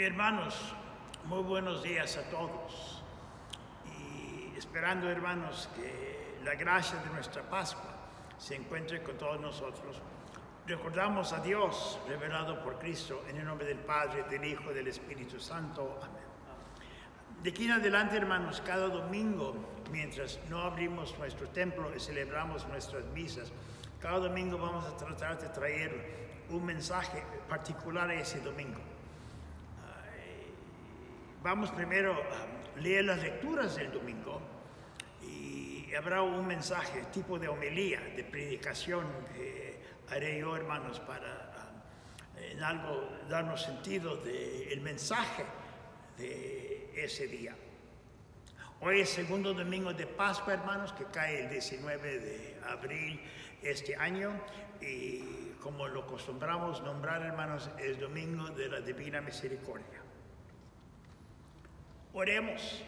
Hermanos, muy buenos días a todos. Y esperando, hermanos, que la gracia de nuestra Pascua se encuentre con todos nosotros. Recordamos a Dios revelado por Cristo en el nombre del Padre, del Hijo y del Espíritu Santo. Amén. De aquí en adelante, hermanos, cada domingo, mientras no abrimos nuestro templo y celebramos nuestras misas, cada domingo vamos a tratar de traer un mensaje particular ese domingo. Vamos primero a leer las lecturas del domingo y habrá un mensaje, tipo de homilía, de predicación que haré yo, hermanos, para en algo darnos sentido del mensaje de ese día. Hoy es segundo domingo de Pascua, hermanos, que cae el 19 de abril este año y como lo acostumbramos nombrar, hermanos, es domingo de la Divina Misericordia. Oremos.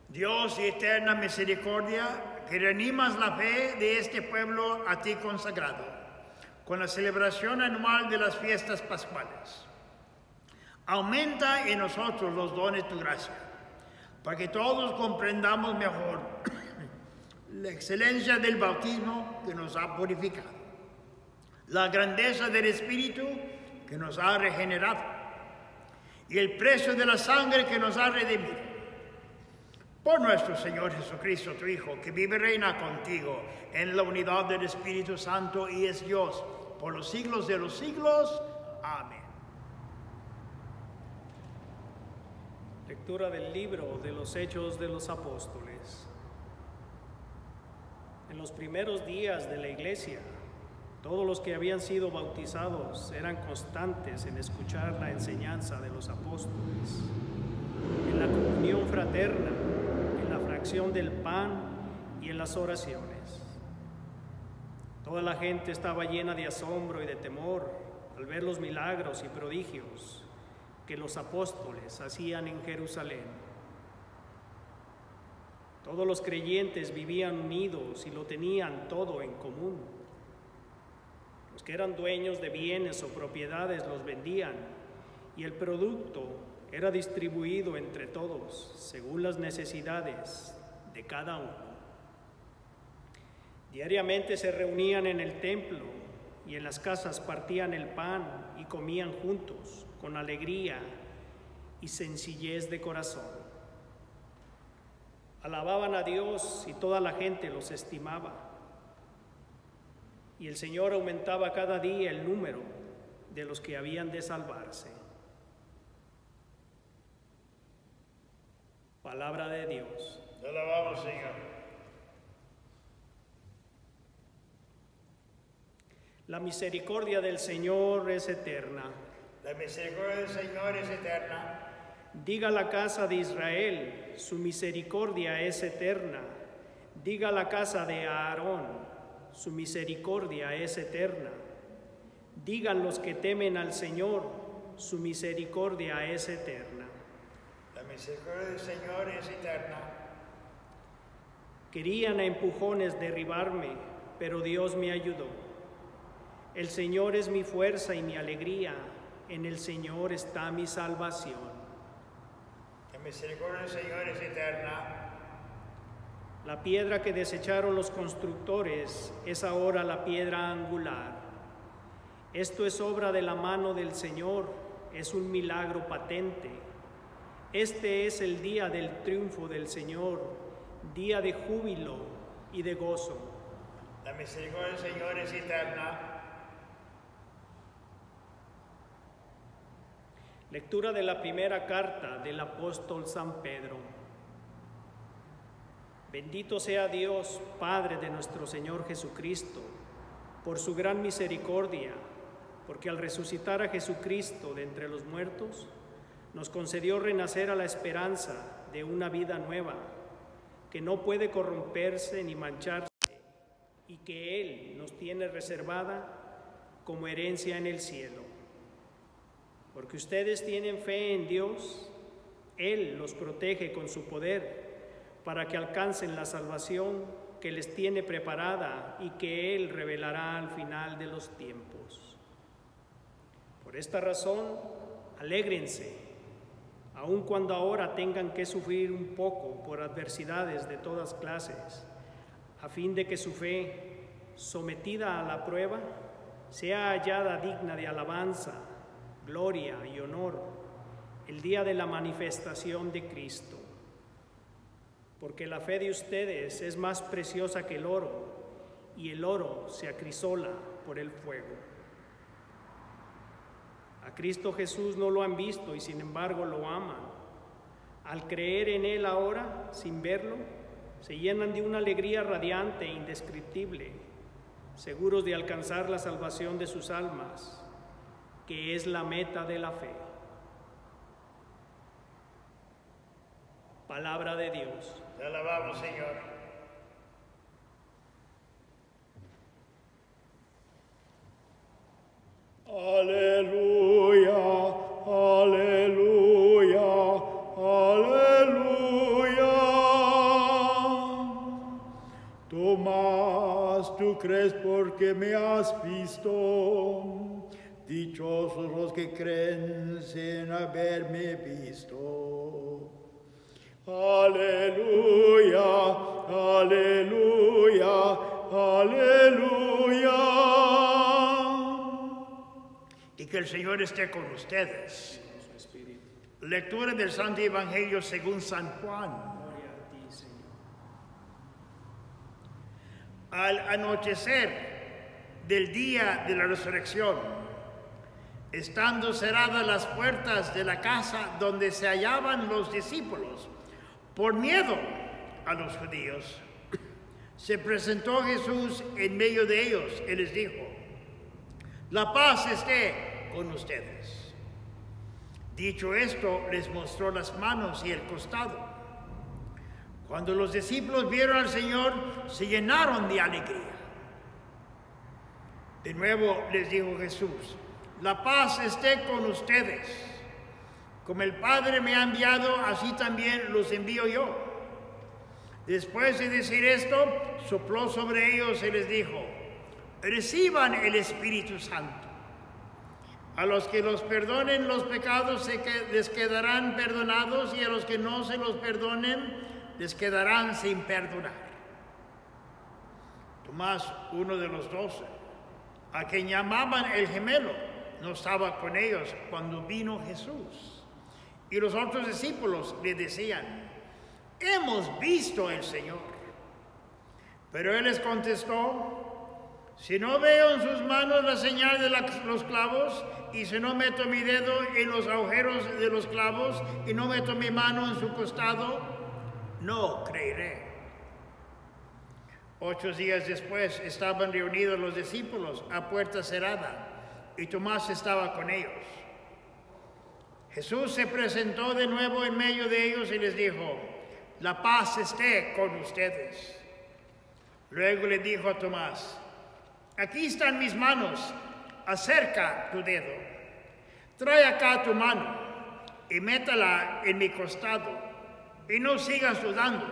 Dios de eterna misericordia, que reanimas la fe de este pueblo a ti consagrado, con la celebración anual de las fiestas pascuales. Aumenta en nosotros los dones de tu gracia, para que todos comprendamos mejor la excelencia del bautismo que nos ha purificado, la grandeza del Espíritu que nos ha regenerado y el precio de la sangre que nos ha redimido. Por nuestro Señor Jesucristo, tu Hijo, que vive y reina contigo en la unidad del Espíritu Santo y es Dios por los siglos de los siglos. Amén. Lectura del libro de los Hechos de los Apóstoles. En los primeros días de la Iglesia, todos los que habían sido bautizados eran constantes en escuchar la enseñanza de los apóstoles, en la comunión fraterna, en la fracción del pan y en las oraciones. Toda la gente estaba llena de asombro y de temor al ver los milagros y prodigios que los apóstoles hacían en Jerusalén. Todos los creyentes vivían unidos y lo tenían todo en común. Los que eran dueños de bienes o propiedades los vendían y el producto era distribuido entre todos según las necesidades de cada uno. Diariamente se reunían en el templo y en las casas partían el pan y comían juntos con alegría y sencillez de corazón. Alababan a Dios y toda la gente los estimaba. Y el Señor aumentaba cada día el número de los que habían de salvarse. Palabra de Dios. Te alabamos, Señor. La misericordia del Señor es eterna. La misericordia del Señor es eterna. Diga la casa de Israel, su misericordia es eterna. Diga la casa de Aarón, su misericordia es eterna. Digan los que temen al Señor, su misericordia es eterna. La misericordia del Señor es eterna. Querían a empujones derribarme, pero Dios me ayudó. El Señor es mi fuerza y mi alegría, en el Señor está mi salvación. La misericordia del Señor es eterna. La piedra que desecharon los constructores es ahora la piedra angular. Esto es obra de la mano del Señor, es un milagro patente. Este es el día del triunfo del Señor, día de júbilo y de gozo. La misericordia del Señor es eterna. Lectura de la primera carta del apóstol San Pedro. Bendito sea Dios, Padre de nuestro Señor Jesucristo, por su gran misericordia, porque al resucitar a Jesucristo de entre los muertos, nos concedió renacer a la esperanza de una vida nueva, que no puede corromperse ni mancharse, y que Él nos tiene reservada como herencia en el cielo. Porque ustedes tienen fe en Dios, Él los protege con su poder, para que alcancen la salvación que les tiene preparada y que Él revelará al final de los tiempos. Por esta razón, alégrense, aun cuando ahora tengan que sufrir un poco por adversidades de todas clases, a fin de que su fe, sometida a la prueba, sea hallada digna de alabanza, gloria y honor el día de la manifestación de Cristo. Porque la fe de ustedes es más preciosa que el oro, y el oro se acrisola por el fuego. A Cristo Jesús no lo han visto y sin embargo lo aman. Al creer en Él ahora, sin verlo, se llenan de una alegría radiante e indescriptible, seguros de alcanzar la salvación de sus almas, que es la meta de la fe. Palabra de Dios. Te alabamos, Señor. Aleluya, aleluya, aleluya. Tomás, tú crees porque me has visto. Dichosos los que creen sin haberme visto. Aleluya, aleluya, aleluya. Y que el Señor esté con ustedes. Lectura del Santo Evangelio según San Juan. Al anochecer del día de la resurrección, estando cerradas las puertas de la casa donde se hallaban los discípulos, por miedo a los judíos, se presentó Jesús en medio de ellos y les dijo: la paz esté con ustedes. Dicho esto, les mostró las manos y el costado. Cuando los discípulos vieron al Señor, se llenaron de alegría. De nuevo les dijo Jesús: la paz esté con ustedes. Como el Padre me ha enviado, así también los envío yo. Después de decir esto, sopló sobre ellos y les dijo: reciban el Espíritu Santo. A los que los perdonen los pecados les quedarán perdonados, y a los que no se los perdonen les quedarán sin perdonar. Tomás, uno de los 12, a quien llamaban el gemelo, no estaba con ellos cuando vino Jesús. Y los otros discípulos le decían: hemos visto al Señor. Pero él les contestó: si no veo en sus manos la señal de los clavos, y si no meto mi dedo en los agujeros de los clavos, y no meto mi mano en su costado, no creeré. 8 días después estaban reunidos los discípulos a puerta cerrada, y Tomás estaba con ellos. Jesús se presentó de nuevo en medio de ellos y les dijo: la paz esté con ustedes. Luego le dijo a Tomás: aquí están mis manos, acerca tu dedo. Trae acá tu mano y métala en mi costado, y no sigas dudando,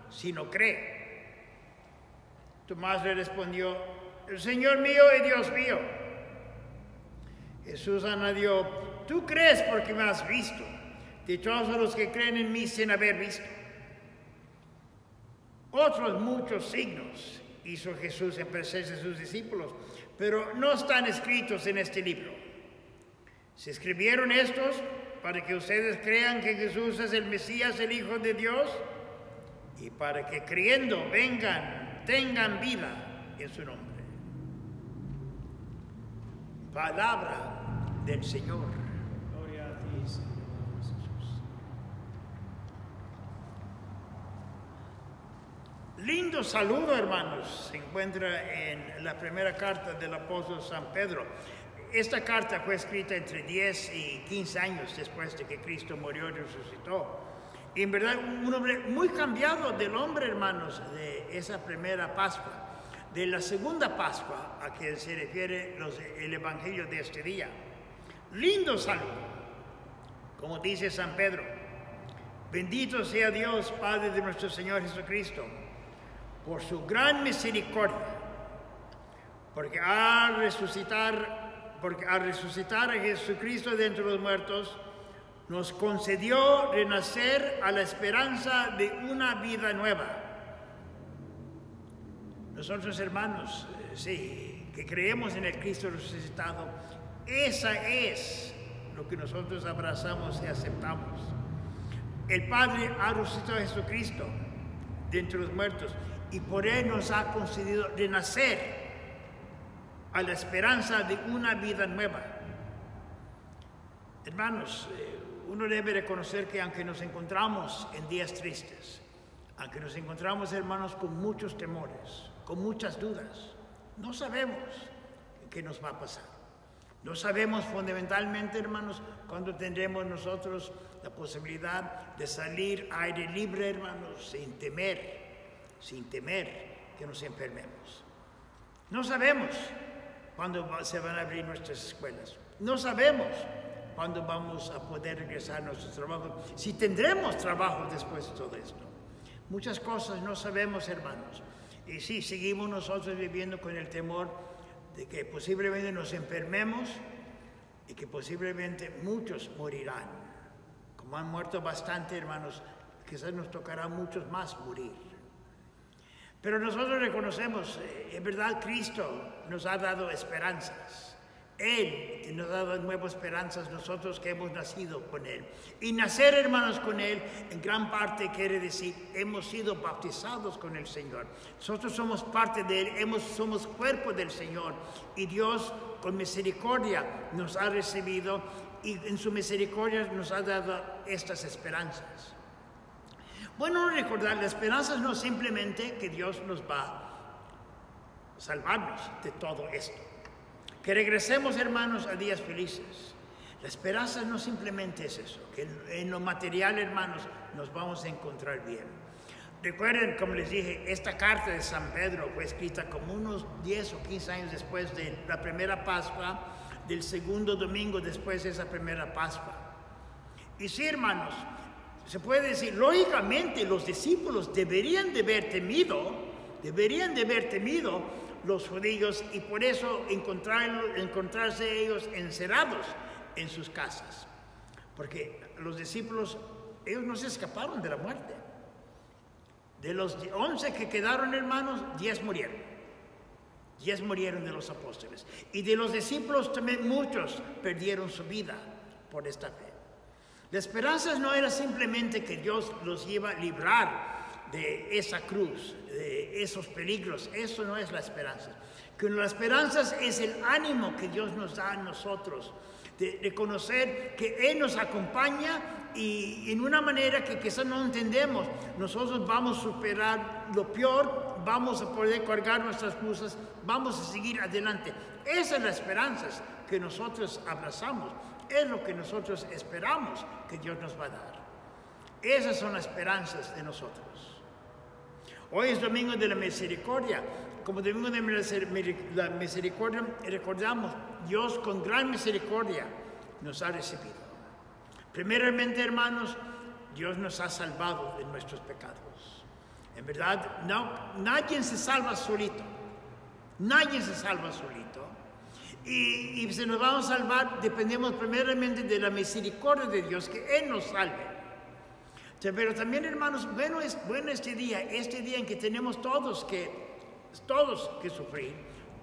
sino cree. Tomás le respondió: el Señor mío y Dios mío. Jesús añadió: tú crees porque me has visto. Dichosos los que creen en mí sin haber visto. Otros muchos signos hizo Jesús en presencia de sus discípulos, pero no están escritos en este libro. Se escribieron estos para que ustedes crean que Jesús es el Mesías, el Hijo de Dios, y para que creyendo tengan vida en su nombre. Palabra del Señor. Gloria a ti, Señor Jesús. Lindo saludo, hermanos. Se encuentra en la primera carta del apóstol San Pedro. Esta carta fue escrita entre 10 y 15 años después de que Cristo murió y resucitó. Y en verdad, un hombre muy cambiado del hombre, hermanos, de esa primera Pascua. De la segunda Pascua a que se refiere el Evangelio de este día. Lindo saludo. Como dice San Pedro: bendito sea Dios, Padre de nuestro Señor Jesucristo, por su gran misericordia, porque al resucitar porque al resucitar a Jesucristo de entre los muertos, nos concedió renacer a la esperanza de una vida nueva. Nosotros, hermanos, sí, que creemos en el Cristo resucitado, esa es lo que nosotros abrazamos y aceptamos. El Padre ha resucitado a Jesucristo de entre los muertos y por Él nos ha concedido renacer a la esperanza de una vida nueva. Hermanos, uno debe reconocer que aunque nos encontramos en días tristes, aunque nos encontramos, hermanos, con muchos temores, con muchas dudas, no sabemos qué nos va a pasar. No sabemos fundamentalmente, hermanos, cuándo tendremos nosotros la posibilidad de salir a aire libre, hermanos, sin temer que nos enfermemos. No sabemos cuándo se van a abrir nuestras escuelas. No sabemos cuándo vamos a poder regresar a nuestros trabajos, si tendremos trabajo después de todo esto. Muchas cosas no sabemos, hermanos. Y sí, seguimos nosotros viviendo con el temor de que posiblemente nos enfermemos y que posiblemente muchos morirán. Como han muerto bastante, hermanos, quizás nos tocará a muchos más morir. Pero nosotros reconocemos, en verdad, Cristo nos ha dado esperanzas. Él nos ha dado nuevas esperanzas, nosotros que hemos nacido con Él. Y nacer, hermanos, con Él, en gran parte quiere decir, hemos sido bautizados con el Señor. Nosotros somos parte de Él, somos cuerpo del Señor. Y Dios, con misericordia, nos ha recibido y en su misericordia nos ha dado estas esperanzas. Bueno, recordar, la esperanza no es simplemente que Dios nos va a salvarnos de todo esto. Que regresemos, hermanos, a días felices. La esperanza no simplemente es eso, que en lo material, hermanos, nos vamos a encontrar bien. Recuerden, como les dije, esta carta de San Pedro fue escrita como unos 10 o 15 años después de la primera Pascua, del segundo domingo después de esa primera Pascua. Y sí, hermanos, se puede decir, lógicamente los discípulos deberían de haber temido los judíos y por eso encontrarse ellos encerrados en sus casas. Porque los discípulos, ellos no se escaparon de la muerte. De los 11 que quedaron, hermanos, 10 murieron. 10 murieron de los apóstoles. Y de los discípulos también muchos perdieron su vida por esta fe. La esperanza no era simplemente que Dios los iba a librar de esa cruz, de esos peligros. Eso no es la esperanza. Que la esperanza es el ánimo que Dios nos da a nosotros, de reconocer que Él nos acompaña y en una manera que quizás no entendemos, nosotros vamos a superar lo peor, vamos a poder cargar nuestras cruces, vamos a seguir adelante. Esa es la esperanza que nosotros abrazamos, es lo que nosotros esperamos que Dios nos va a dar. Esas son las esperanzas de nosotros. Hoy es Domingo de la Misericordia. Como Domingo de la Misericordia recordamos, Dios con gran misericordia nos ha recibido. Primeramente, hermanos, Dios nos ha salvado de nuestros pecados. En verdad, nadie se salva solito. Nadie se salva solito. Y si nos vamos a salvar, dependemos primeramente de la misericordia de Dios, que Él nos salve. Pero también, hermanos, bueno este día en que tenemos todos que sufrir,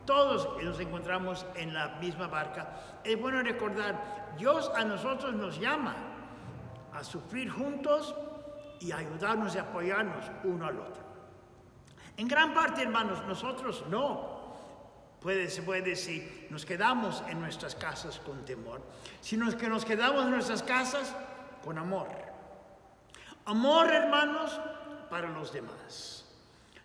todos nos encontramos en la misma barca. Es bueno recordar, Dios a nosotros nos llama a sufrir juntos y a ayudarnos y apoyarnos uno al otro. En gran parte, hermanos, nosotros se puede decir, nos quedamos en nuestras casas con temor, sino que nos quedamos en nuestras casas con amor. Amor, hermanos, para los demás.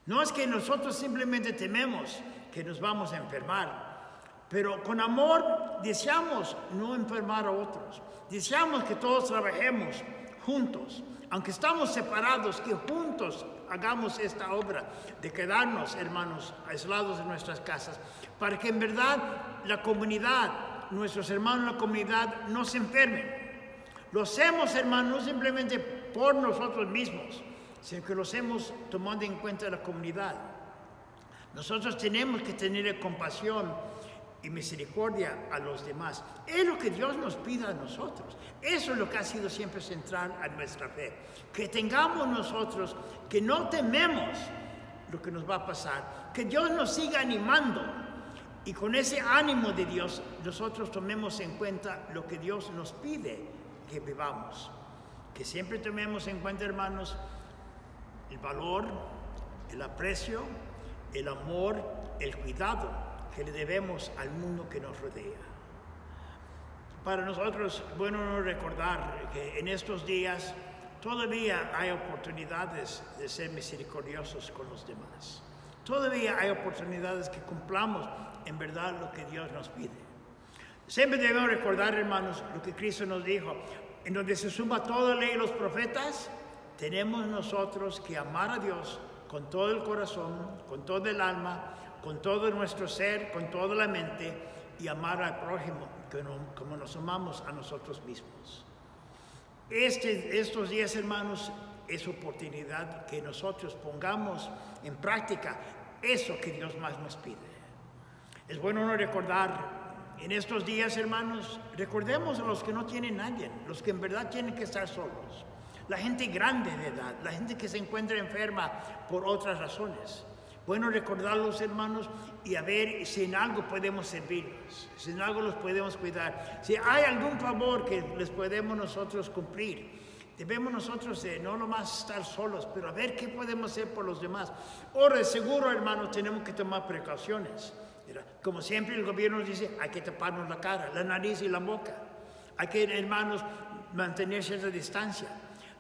No es que nosotros simplemente tememos que nos vamos a enfermar, pero con amor deseamos no enfermar a otros. Deseamos que todos trabajemos juntos, aunque estamos separados, que juntos hagamos esta obra de quedarnos, hermanos, aislados en nuestras casas, para que en verdad la comunidad, nuestros hermanos en la comunidad, no se enfermen. Lo hacemos, hermanos, no simplemente por nosotros mismos, sino que lo hacemos tomando en cuenta la comunidad. Nosotros tenemos que tener compasión y misericordia a los demás. Es lo que Dios nos pide a nosotros. Eso es lo que ha sido siempre central a nuestra fe. Que tengamos nosotros, que no tememos lo que nos va a pasar. Que Dios nos siga animando. Y con ese ánimo de Dios, nosotros tomemos en cuenta lo que Dios nos pide que vivamos. Que siempre tomemos en cuenta, hermanos, el valor, el aprecio, el amor, el cuidado que le debemos al mundo que nos rodea. Para nosotros, bueno recordar que en estos días todavía hay oportunidades de ser misericordiosos con los demás. Todavía hay oportunidades que cumplamos en verdad lo que Dios nos pide. Siempre debemos recordar, hermanos, lo que Cristo nos dijo. En donde se suma toda la ley y los profetas, tenemos nosotros que amar a Dios con todo el corazón, con todo el alma, con todo nuestro ser, con toda la mente, y amar al prójimo como nos amamos a nosotros mismos. Estos días, hermanos, es oportunidad que nosotros pongamos en práctica eso que Dios más nos pide. Es bueno no recordar, en estos días, hermanos, recordemos a los que no tienen nadie, los que en verdad tienen que estar solos, la gente grande de edad, la gente que se encuentra enferma por otras razones. Bueno recordarlos, hermanos, y a ver si en algo podemos servirlos, si en algo los podemos cuidar, si hay algún favor que les podemos nosotros cumplir. Debemos nosotros no nomás estar solos, pero a ver qué podemos hacer por los demás. Ahora, de seguro, hermanos, tenemos que tomar precauciones. Como siempre el gobierno nos dice, hay que taparnos la cara, la nariz y la boca. Hay que, hermanos, mantener cierta distancia.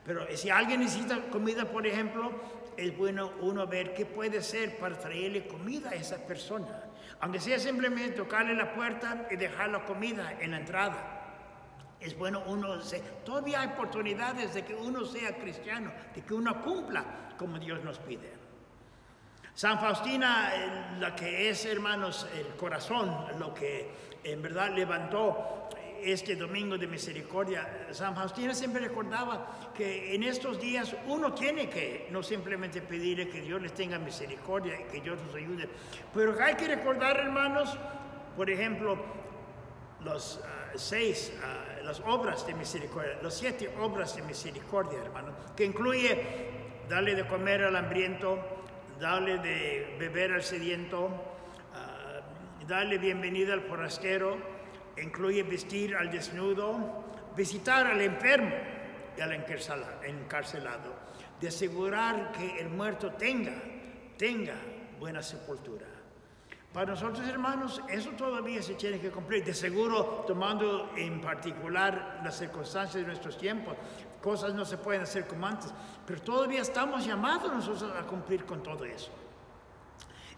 Pero si alguien necesita comida, por ejemplo, es bueno uno ver qué puede hacer para traerle comida a esa persona. Aunque sea simplemente tocarle la puerta y dejar la comida en la entrada. Es bueno uno, todavía hay oportunidades de que uno sea cristiano, de que uno cumpla como Dios nos pide. San Faustina, la que es, hermanos, el corazón, lo que en verdad levantó este domingo de misericordia, San Faustina siempre recordaba que en estos días uno tiene que no simplemente pedirle que Dios les tenga misericordia y que Dios nos ayude, pero hay que recordar, hermanos, por ejemplo, las obras de misericordia, las 7 obras de misericordia, hermanos, que incluye darle de comer al hambriento, darle de beber al sediento, darle bienvenida al forastero, incluye vestir al desnudo, visitar al enfermo y al encarcelado, de asegurar que el muerto tenga buena sepultura. Para nosotros, hermanos, eso todavía se tiene que cumplir. De seguro, tomando en particular las circunstancias de nuestros tiempos, cosas no se pueden hacer como antes, pero todavía estamos llamados nosotros a cumplir con todo eso.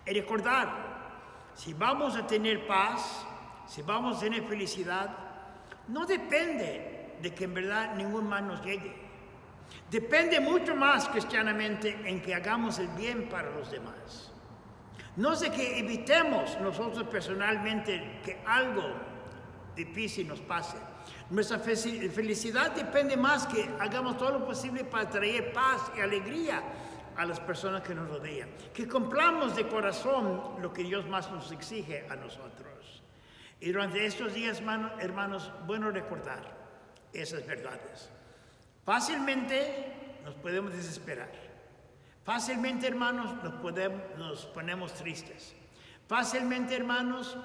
Y recordar, si vamos a tener paz, si vamos a tener felicidad, no depende de que en verdad ningún mal nos llegue. Depende mucho más cristianamente en que hagamos el bien para los demás. No sé que evitemos nosotros personalmente que algo difícil nos pase. Nuestra felicidad depende más que hagamos todo lo posible para traer paz y alegría a las personas que nos rodean. Que cumplamos de corazón lo que Dios más nos exige a nosotros. Y durante estos días, hermanos, bueno recordar esas verdades. Fácilmente nos podemos desesperar. Fácilmente, hermanos, nos ponemos tristes. Fácilmente, hermanos,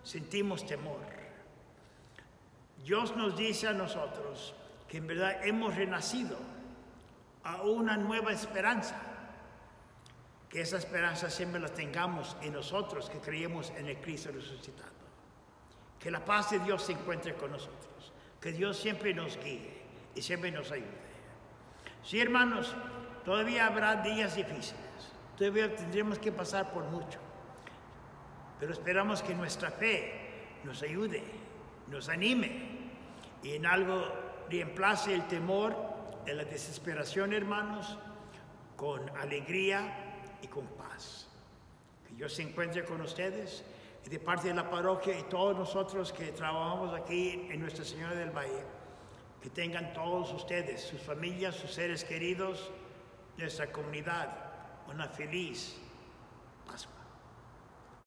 sentimos temor. Dios nos dice a nosotros que en verdad hemos renacido a una nueva esperanza. Que esa esperanza siempre la tengamos en nosotros que creemos en el Cristo resucitado. Que la paz de Dios se encuentre con nosotros. Que Dios siempre nos guíe y siempre nos ayude. Sí, hermanos, todavía habrá días difíciles. Todavía tendremos que pasar por mucho. Pero esperamos que nuestra fe nos ayude, nos anime y en algo reemplace el temor, en la desesperación, hermanos, con alegría y con paz. Que Dios se encuentre con ustedes y de parte de la parroquia y todos nosotros que trabajamos aquí en Nuestra Señora del Valle, que tengan todos ustedes, sus familias, sus seres queridos, nuestra comunidad, una feliz Pascua.